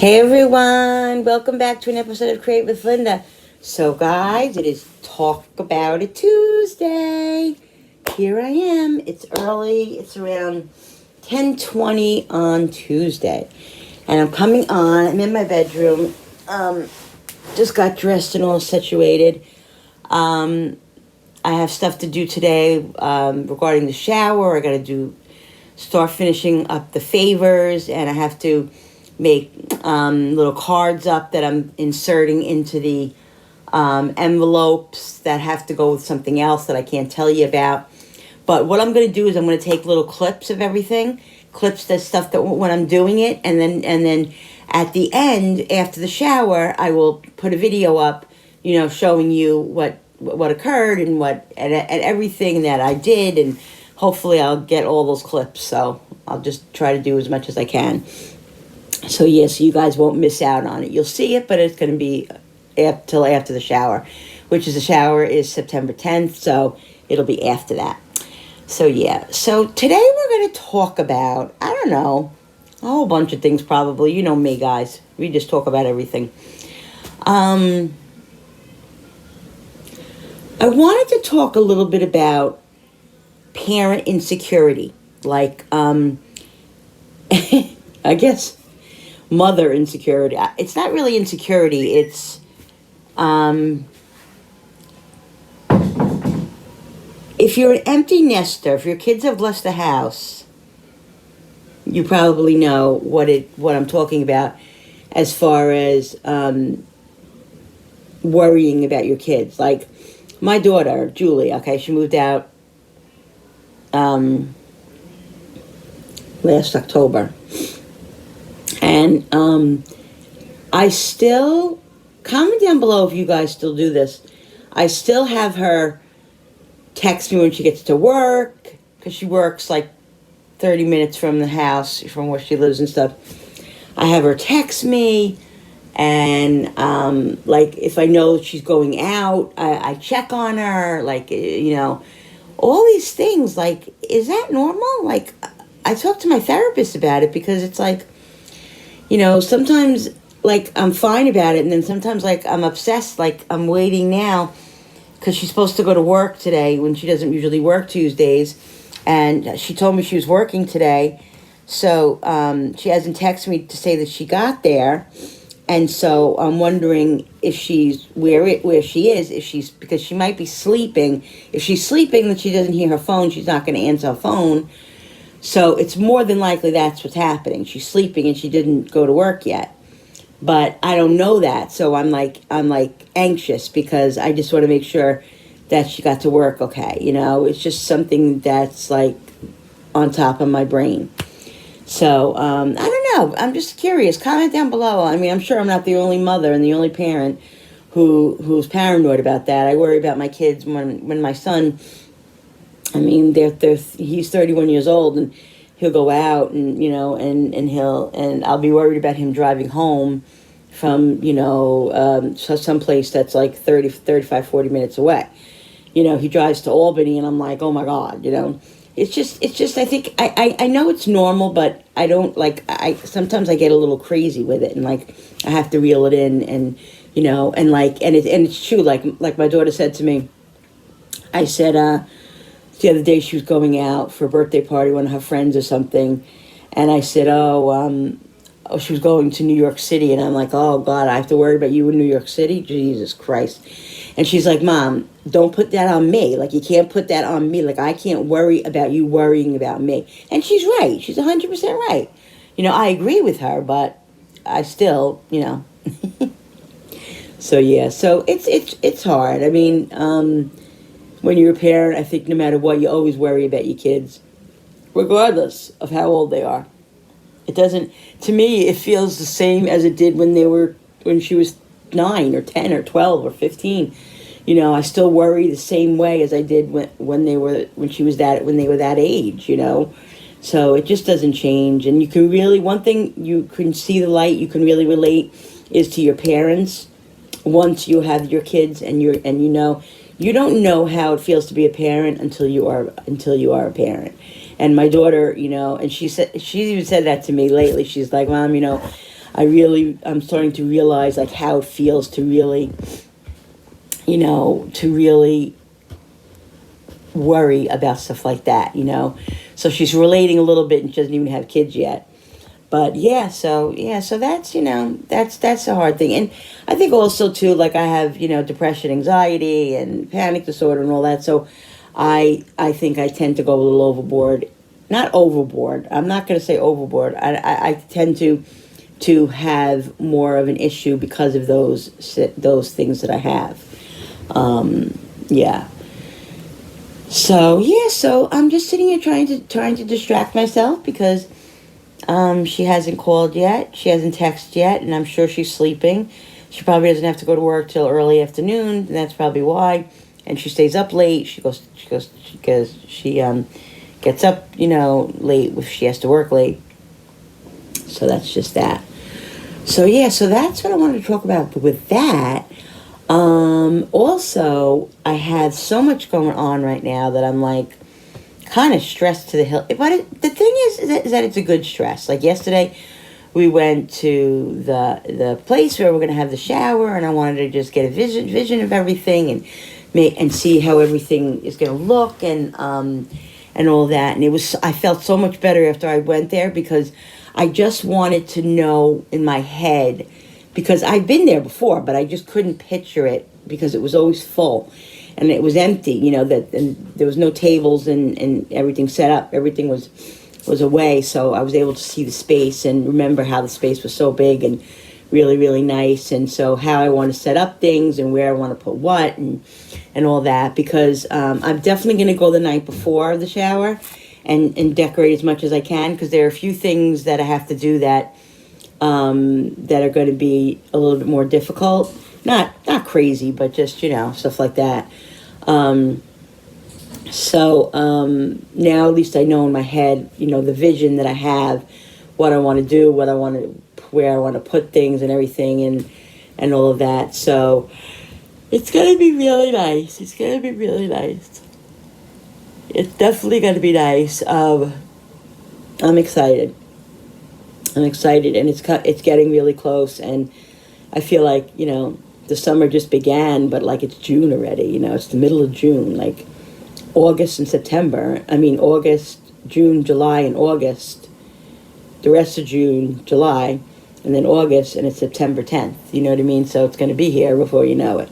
Hey everyone, welcome back to an episode of Create with Linda. So guys, it is Talk About It Tuesday. Here I am. It's early. It's around 10:20 on Tuesday. And I'm coming on. I'm in my bedroom. Just got dressed and all situated. I have stuff to do today regarding the shower. I got to start finishing up the favors, and I have to make little cards up that I'm inserting into the envelopes that have to go with something else that I can't tell you about. But what I'm going to do is I'm going to take little clips of everything, clips that stuff that when I'm doing it, and then at the end, after the shower, I will put a video up, showing you what occurred and and everything that I did, and hopefully I'll get all those clips. So I'll just try to do as much as I can. So yes, you guys won't miss out on it. You'll see it, but it's going to be till after the shower, the shower is September 10th, so it'll be after that. So yeah, so today we're going to talk about, I don't know, a whole bunch of things probably. You know me, guys. We just talk about everything. I wanted to talk a little bit about parent insecurity, like, I guess, mother insecurity. It's not really insecurity. It's if you're an empty nester, if your kids have left the house, you probably know what I'm talking about as far as worrying about your kids. Like my daughter, Julie, okay, she moved out last October. And I still, comment down below if you guys still do this. I still have her text me when she gets to work, because she works like 30 minutes from the house, from where she lives and stuff. I have her text me, and like if I know she's going out, I check on her, like, all these things. Like, is that normal? Like, I talked to my therapist about it, because it's like, sometimes, like, I'm fine about it, and then sometimes, like, I'm obsessed, like, I'm waiting now, because she's supposed to go to work today, when she doesn't usually work Tuesdays, and she told me she was working today, so, she hasn't texted me to say that she got there, and so I'm wondering if she's, where she is, because she might be sleeping. If she's sleeping, then she doesn't hear her phone, she's not going to answer her phone. So it's more than likely that's what's happening. She's sleeping and she didn't go to work yet. But I don't know that. So I'm like anxious, because I just want to make sure that she got to work okay. It's just something that's like on top of my brain. So I don't know. I'm just curious. Comment down below. I mean, I'm sure I'm not the only mother and the only parent who's paranoid about that. I worry about my kids when my son, I mean, he's 31 years old, and he'll go out, and and I'll be worried about him driving home from, someplace that's like 30, 35, 40 minutes away. He drives to Albany, and I'm like, oh my God, it's just, I think, I know it's normal, but I don't, like, sometimes I get a little crazy with it, and like, I have to reel it in, and, and it's true, like my daughter said to me, I said, the other day she was going out for a birthday party, one of her friends or something, and I said, she was going to New York City, and I'm like, oh God, I have to worry about you in New York City? Jesus Christ. And she's like, Mom, don't put that on me. Like, you can't put that on me. Like, I can't worry about you worrying about me. And she's right. She's 100% right. I agree with her, but I still, So yeah, so it's hard. I mean, when you're a parent, I think no matter what, you always worry about your kids, regardless of how old they are. It doesn't, to me, it feels the same as it did when she was 9 or 10 or 12 or 15. I still worry the same way as I did when they were that age, So it just doesn't change. And you can really, one thing you can see the light, you can really relate, is to your parents. Once you have your kids, and you don't know how it feels to be a parent until you are a parent. And my daughter, and she even said that to me lately. She's like, Mom, I'm starting to realize like how it feels to really, to really worry about stuff like that. So she's relating a little bit, and she doesn't even have kids yet. But so that's a hard thing. And I think also too, like I have, depression, anxiety, and panic disorder and all that. So I think I tend to go a little overboard. Not overboard. I'm not going to say overboard. I tend to have more of an issue because of those things that I have. Yeah. So I'm just sitting here trying to distract myself because she hasn't called yet. She hasn't texted yet, and I'm sure she's sleeping. She probably doesn't have to go to work till early afternoon, and that's probably why. And she stays up late. She gets up, late if she has to work late. So that's just that. So that's what I wanted to talk about with that. Also, I have so much going on right now that I'm like kind of stressed to the hill. But the thing is that it's a good stress. Like yesterday, we went to the place where we're going to have the shower, and I wanted to just get a vision of everything and see how everything is going to look and all that. And I felt so much better after I went there because I just wanted to know in my head, because I've been there before, but I just couldn't picture it because it was always full and it was empty, and there was no tables and everything set up. Everything was away, so I was able to see the space and remember how the space was so big and really, really nice, and so how I want to set up things and where I want to put what and all that, because I'm definitely going to go the night before the shower and decorate as much as I can, because there are a few things that I have to do that are going to be a little bit more difficult. Not crazy, but just, stuff like that. So now at least I know in my head, the vision that I have, what I want to do, where I want to put things and everything and all of that. So it's going to be really nice. It's going to be really nice. It's definitely going to be nice. I'm excited. And it's getting really close, and I feel like, the summer just began, but like it's June already, it's the middle of June, like August and September. I mean, August, June, July, and August, the rest of June, July, and then August, and it's September 10th, you know what I mean? So it's going to be here before you know it.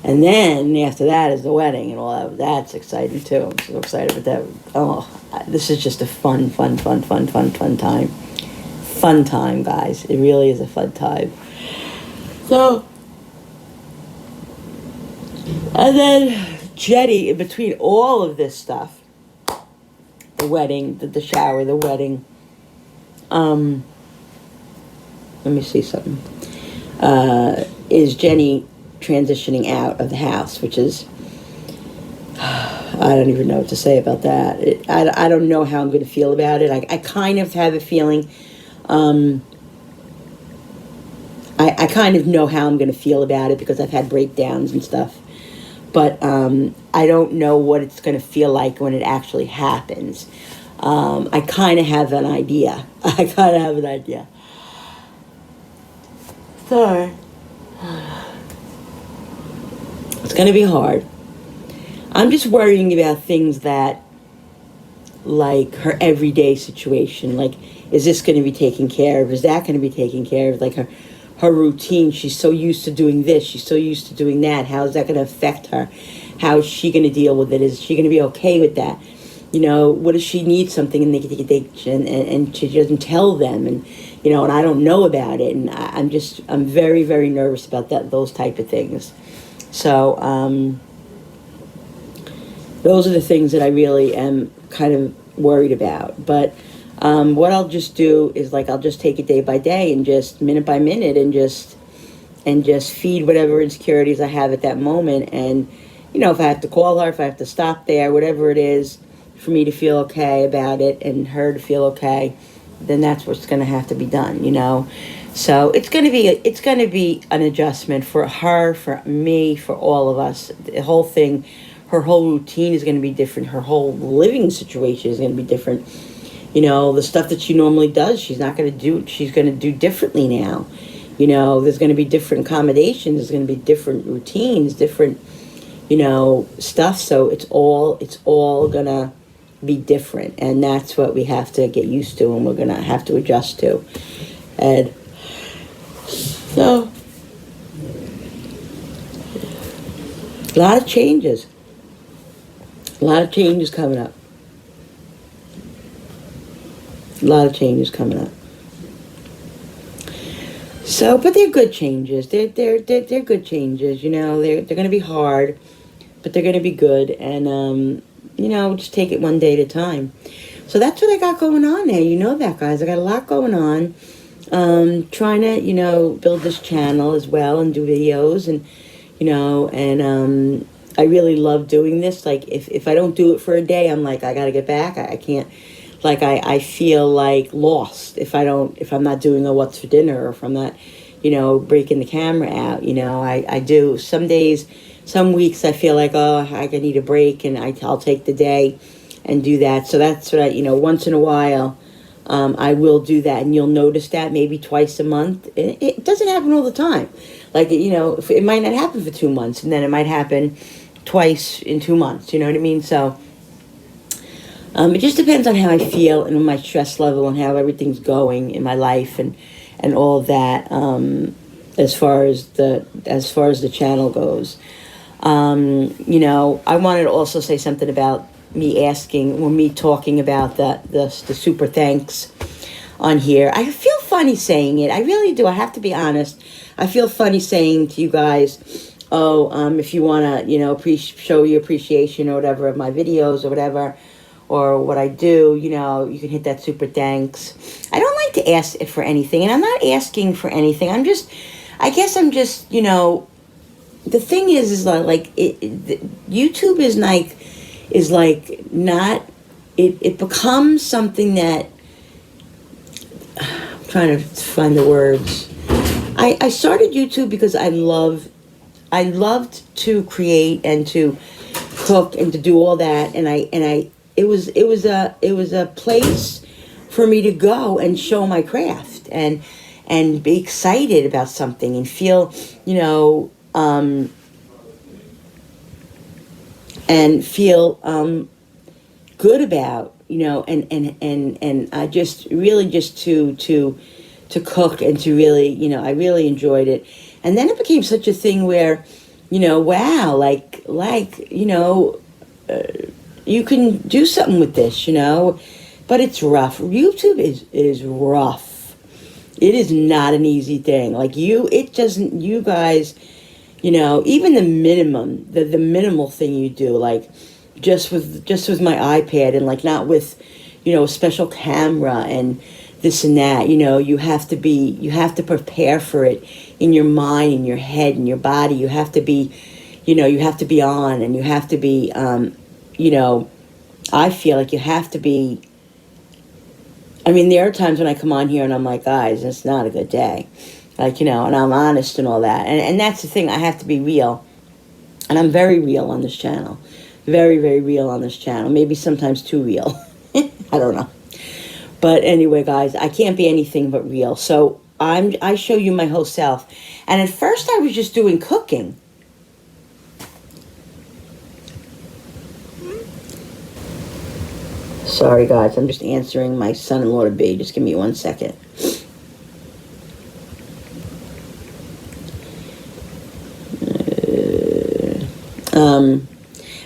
And then after that is the wedding and all that. That's exciting too. I'm so excited about that. Oh, this is just a fun time. Fun time, guys. It really is a fun time. So, and then Jetty, in between all of this stuff, the wedding, the shower, the wedding, let me see something, is Jenny transitioning out of the house, which is, I don't even know what to say about that. I don't know how I'm going to feel about it. I kind of have a feeling, I kind of know how I'm going to feel about it because I've had breakdowns and stuff. But I don't know what it's going to feel like when it actually happens. I kind of have an idea. Sorry. It's going to be hard. I'm just worrying about things that, like her everyday situation. Like, is this going to be taken care of? Is that going to be taken care of? Like her routine. She's so used to doing this. She's so used to doing that. How is that going to affect her? How is she going to deal with it? Is she going to be okay with that? What if she needs something and and she doesn't tell them, and and I don't know about it, and I'm very, very nervous about those type of things. So those are the things that I really am kind of worried about. But what I'll just do is I'll just take it day by day and just minute by minute and just feed whatever insecurities I have at that moment. And if I have to call her, if I have to stop there, whatever it is, for me to feel okay about it and her to feel okay, then that's what's going to have to be done. So it's going to be an adjustment for her, for me, for all of us. The whole thing, her whole routine is going to be different. Her whole living situation is going to be different. The stuff that she normally does, she's not going to do. She's going to do differently now. There's going to be different accommodations. There's going to be different routines, different, stuff. So it's all going to be different. And that's what we have to get used to, and we're going to have to adjust to. And so, a lot of changes. A lot of changes coming up. A lot of changes coming up. So, but they're good changes. They're good changes. They're going to be hard, but they're going to be good. And just take it one day at a time. So that's what I got going on there. You know that, guys. I got a lot going on. Trying to build this channel as well and do videos and I really love doing this. Like if I don't do it for a day, I'm like, I got to get back. I can't. Like I feel like lost if I'm not doing a what's for dinner, or if I'm not, breaking the camera out. I do some days, some weeks I feel like, oh, I need a break, and I'll take the day and do that. So that's what once in a while, I will do that, and you'll notice that maybe twice a month. It doesn't happen all the time. Like, it might not happen for 2 months, and then it might happen twice in 2 months. You know what I mean? So it just depends on how I feel and my stress level and how everything's going in my life and all of that. As far as the channel goes, I wanted to also say something about me talking about the super thanks on here. I feel funny saying it. I really do. I have to be honest. I feel funny saying to you guys, if you want to, show your appreciation or whatever of my videos or whatever, or what I do, you can hit that super thanks. I don't like to ask for anything, and I'm not asking for anything. I guess I'm just, the thing is like, YouTube is like not, it becomes something that, I'm trying to find the words. I started YouTube because I loved to create and to cook and to do all that, and it was a place for me to go and show my craft and be excited about something and feel, and feel good about, and I just really just to cook and to really, I really enjoyed it. And then it became such a thing where, wow, you can do something with this, but it's rough. YouTube is rough. It is not an easy thing. Like you guys, even the minimum, the minimal thing you do, like just with my iPad, and like not with, a special camera and this and that, you have to prepare for it in your mind, in your head, in your body. You have to be, you have to be on, and you have to be, I feel like you have to be. I mean, there are times when I come on here and I'm like, guys, it's not a good day. Like, and I'm honest and all that. And that's the thing, I have to be real. And I'm very real on this channel. Very, very real on this channel. Maybe sometimes too real. I don't know. But anyway, guys, I can't be anything but real. So I show you my whole self. And at first I was just doing cooking. Sorry, guys, I'm just answering my son-in-law to be. Just give me 1 second.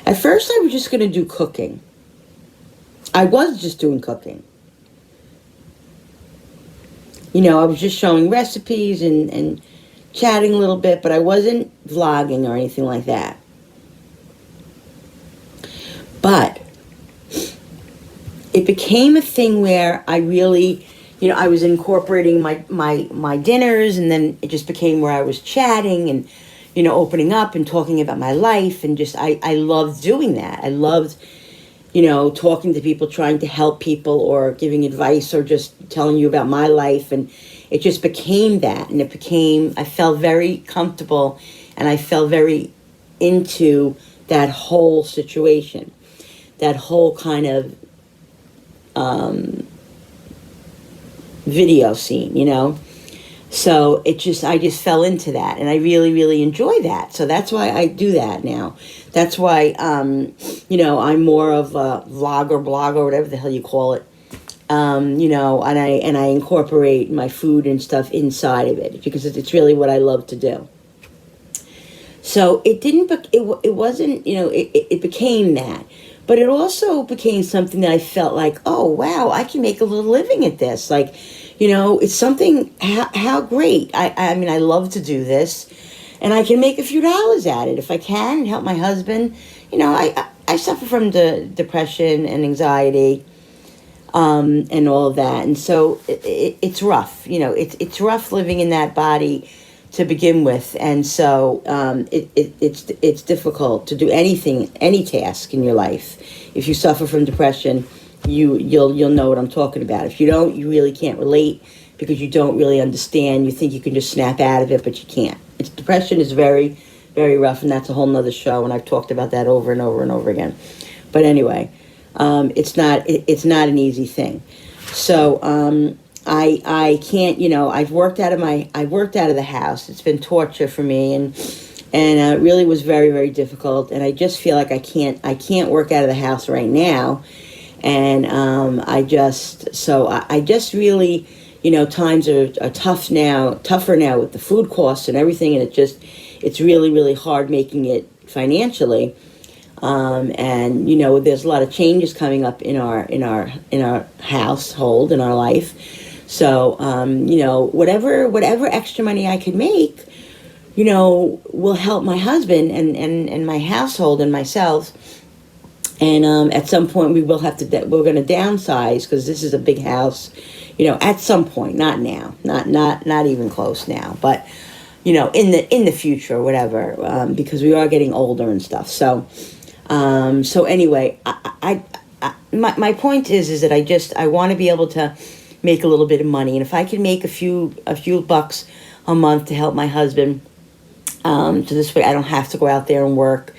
At first, I was just going to do cooking. I was just doing cooking. I was just showing recipes and chatting a little bit, but I wasn't vlogging or anything like that. But it became a thing where I really, I was incorporating my dinners, and then it just became where I was chatting and, opening up and talking about my life, and just, I loved doing that. I loved, talking to people, trying to help people, or giving advice, or just telling you about my life, and it just became that, and I felt very comfortable, and I felt very into that whole situation, that whole kind of, video scene, So I just fell into that, and I really, really enjoy that. So that's why I do that now. That's why, I'm more of a vlogger, blogger, whatever the hell you call it. And I incorporate my food and stuff inside of it because it's really what I love to do. So it wasn't, it became that. But it also became something that I felt like, oh, wow, I can make a little living at this. Like, it's something, how great. I mean, I love to do this, and I can make a few dollars at it if I can, help my husband. I suffer from depression and anxiety, and all of that. And so it's rough, it's rough living in that body to begin with. And so it's difficult to do any task in your life. If you suffer from depression, you'll know what I'm talking about. If you don't, you really can't relate because you don't really understand. You think you can just snap out of it, but you can't. Depression is very, very rough, and that's a whole nother show, and I've talked about that over and over and over again. But anyway, it's not an easy thing. So I can't, I worked out of the house. It's been torture for me, and it really was very, very difficult. And I just feel like I can't work out of the house right now. And I just really, times are tougher now with the food costs and everything, and it's really, really hard making it financially. And there's a lot of changes coming up in our household, in our life. So whatever extra money I could make, will help my husband and my household and myself. And at some point we're going to downsize because this is a big house. At some point, not now, not even close now, but in the future or whatever, because we are getting older and stuff. So anyway, my point is that I want to be able to make a little bit of money, and if I can make a few bucks a month to help my husband, so this way I don't have to go out there and work.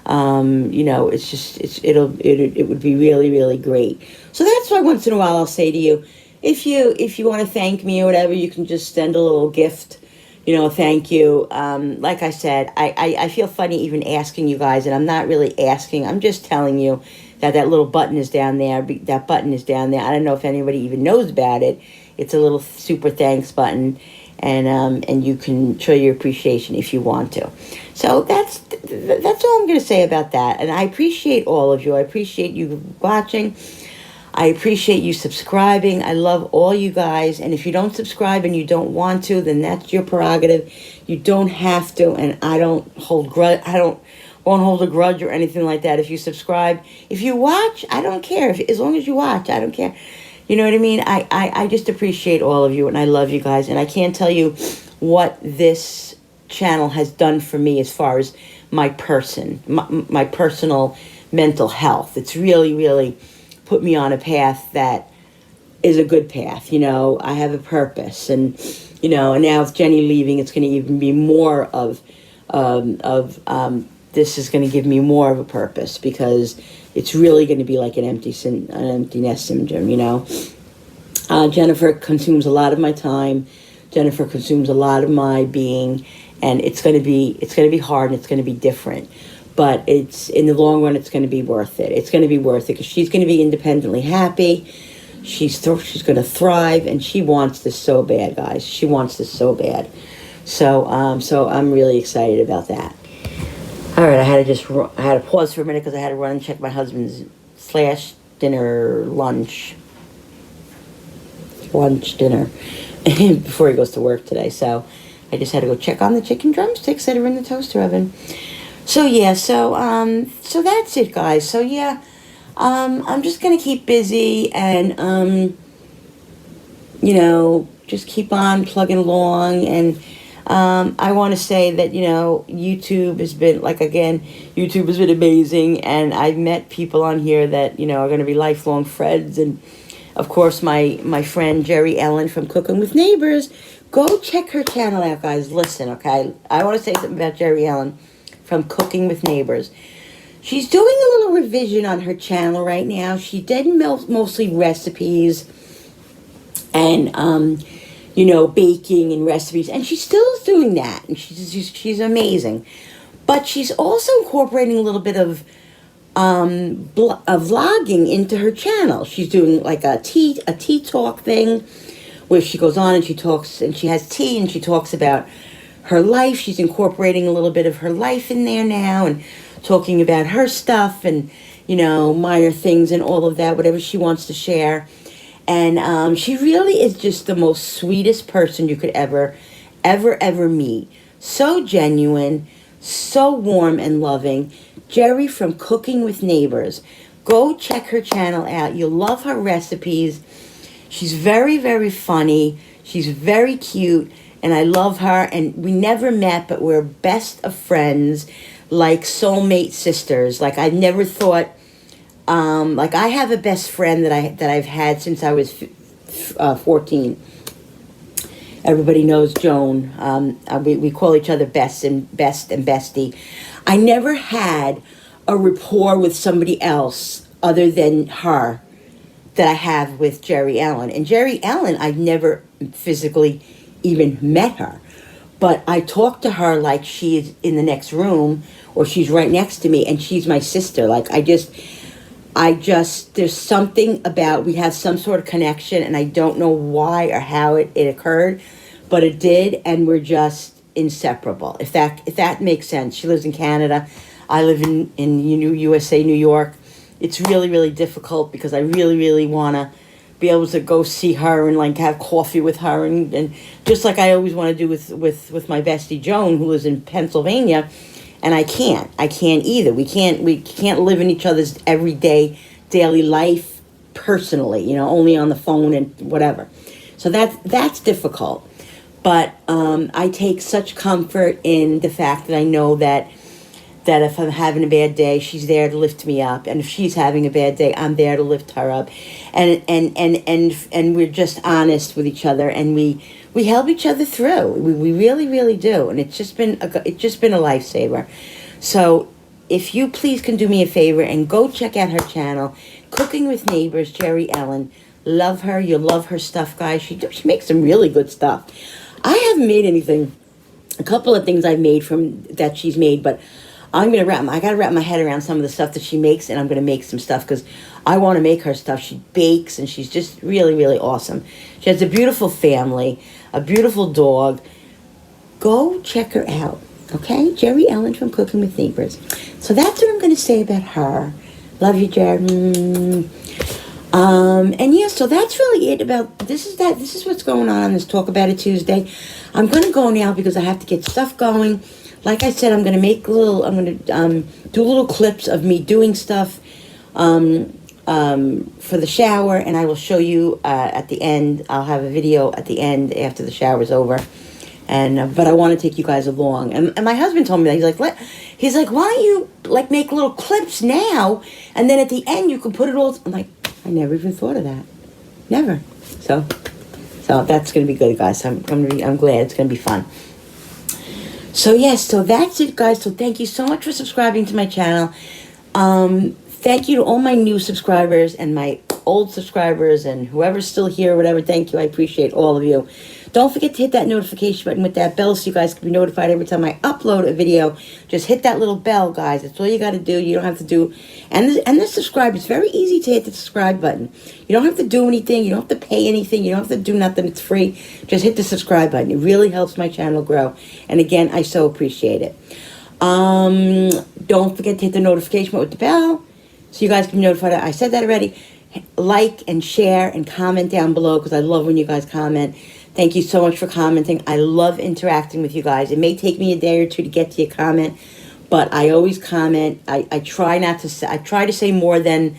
It would be really, really great. So that's why once in a while I'll say to you, if you want to thank me or whatever, you can just send a little gift, thank you. Like I said, I feel funny even asking you guys, and I'm not really asking, I'm just telling you that little button is down there. That button is down there. I don't know if anybody even knows about it. It's a little super thanks button, and you can show your appreciation if you want to. So that's all I'm going to say about that. And I appreciate all of you. I appreciate you watching. I appreciate you subscribing. I love all you guys. And if you don't subscribe and you don't want to, then that's your prerogative. You don't have to, and I don't hold grudge. Won't hold a grudge or anything like that. If you subscribe, if you watch, I don't care. As long as you watch, I don't care. You know what I mean? I just appreciate all of you, and I love you guys. And I can't tell you what this channel has done for me as far as my personal mental health. It's really, really put me on a path that is a good path. I have a purpose, and and now with Jenny leaving, it's going to even be more of this is going to give me more of a purpose, because it's really going to be like an empty nest syndrome, Jennifer consumes a lot of my time. Jennifer consumes a lot of my being, and it's going to be hard, and it's going to be different. But it's, in the long run, it's going to be worth it. It's going to be worth it because she's going to be independently happy. She's going to thrive, and she wants this so bad, guys. She wants this so bad. So I'm really excited about that. All right, I had to pause for a minute because I had to run and check my husband's dinner before he goes to work today. So I just had to go check on the chicken drumsticks that are in the toaster oven. So yeah, so that's it, guys. So yeah, I'm just gonna keep busy and just keep on plugging along. And I want to say that YouTube has been YouTube has been amazing, and I've met people on here that are going to be lifelong friends. And of course, my friend Jerry Ellen from Cooking with Neighbors. Go check her channel out, guys. Listen, okay? I want to say something about Jerry Ellen from Cooking with Neighbors. She's doing a little revision on her channel right now. She did mostly recipes and baking and recipes, and she still is doing that, and she's amazing. But she's also incorporating a little bit of vlogging into her channel. She's doing like a tea talk thing, where she goes on and she talks, and she has tea and she talks about her life. She's incorporating a little bit of her life in there now, and talking about her stuff, and minor things and all of that, whatever she wants to share. And she really is just the most sweetest person you could ever meet. So genuine, so warm and loving. Jerry from Cooking with Neighbors. Go check her channel out. You'll love her recipes. She's very, very funny. She's very cute, and I love her. And we never met, but we're best of friends, like soulmate sisters. Like I never thought. Like I have a best friend that I've had since I was 14. Everybody knows Joan. We call each other best and bestie. I never had a rapport with somebody else other than her that I have with Jerry Ellen. And Jerry Ellen, I've never physically even met her. But I talk to her like she's in the next room, or she's right next to me, and she's my sister. Like there's something about, we have some sort of connection, and I don't know why or how it occurred, but it did, and we're just inseparable. If that makes sense. She lives in Canada. I live in USA, New York. It's really, really difficult because I really, really want to be able to go see her and like have coffee with her, and just like I always want to do with my bestie Joan, who lives in Pennsylvania. And I can't either. We can't live in each other's everyday, daily life personally, only on the phone and whatever. So that's difficult. But I take such comfort in the fact that I know that if I'm having a bad day, she's there to lift me up. And if she's having a bad day, I'm there to lift her up. And we're just honest with each other, and we help each other through. We really, really do. And it's just been a lifesaver. So if you please can do me a favor and go check out her channel, Cooking with Neighbors, Jerry Ellen. Love her. You'll love her stuff, guys. She makes some really good stuff. I haven't made anything. A couple of things I've made from that she's made, but I got to wrap my head around some of the stuff that she makes, and I'm going to make some stuff because I want to make her stuff. She bakes, and she's just really, really awesome. She has a beautiful family, a beautiful dog. Go check her out, okay? Jerry Ellen from Cooking with Neighbors. So that's what I'm going to say about her. Love you, Jerry. And yeah, so that's really it about this is what's going on this Talk About It Tuesday. I'm going to go now because I have to get stuff going. Like I said, I'm going to do little clips of me doing stuff for the shower, and I will show you at the end. I'll have a video at the end after the shower's over. And but I want to take you guys along. And my husband told me that he's like, why don't you make little clips now, and then at the end you can put it all. I'm like, I never even thought of that, never. So that's gonna be good, guys. I'm glad it's gonna be fun. So yes, so that's it, guys. So thank you so much for subscribing to my channel. Thank you to all my new subscribers and my old subscribers and whoever's still here, whatever. Thank you. I appreciate all of you. Don't forget to hit that notification button with that bell so you guys can be notified every time I upload a video. Just hit that little bell, guys. That's all you got to do. You don't have to do... And the subscribe. It's very easy to hit the subscribe button. You don't have to do anything. You don't have to pay anything. You don't have to do nothing. It's free. Just hit the subscribe button. It really helps my channel grow. And again, I so appreciate it. Don't forget to hit the notification button with the bell so you guys can be notified. I said that already. Like and share and comment down below because I love when you guys comment. Thank you so much for commenting. I love interacting with you guys. It may take me a day or two to get to your comment, but I always comment. I try to say more than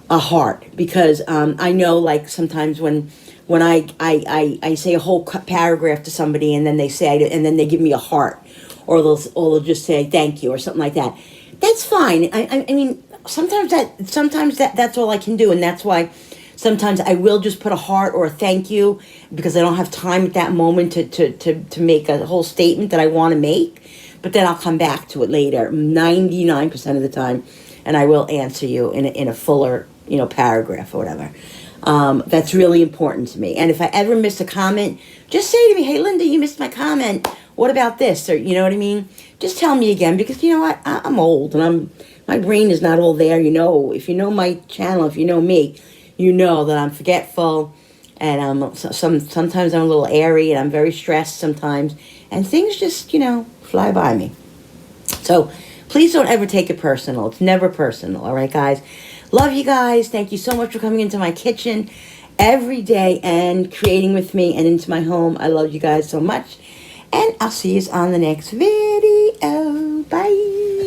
a heart because I know sometimes when I say a whole paragraph to somebody and then they say and then they give me a heart, or they'll just say thank you or something like that. That's fine. I mean sometimes that's all I can do, and that's why sometimes I will just put a heart or a thank you because I don't have time at that moment to make a whole statement that I want to make. But then I'll come back to it later, 99% of the time, and I will answer you in a fuller paragraph or whatever. That's really important to me. And if I ever miss a comment, just say to me, hey, Linda, you missed my comment. What about this? Or, you know what I mean? Just tell me again, because you know what? I'm old and my brain is not all there. If you know my channel, if you know me, you know that I'm forgetful, and sometimes I'm a little airy, and I'm very stressed sometimes, and things just, fly by me. So please don't ever take it personal. It's never personal, all right, guys? Love you guys. Thank you so much for coming into my kitchen every day and creating with me and into my home. I love you guys so much, and I'll see you on the next video. Bye.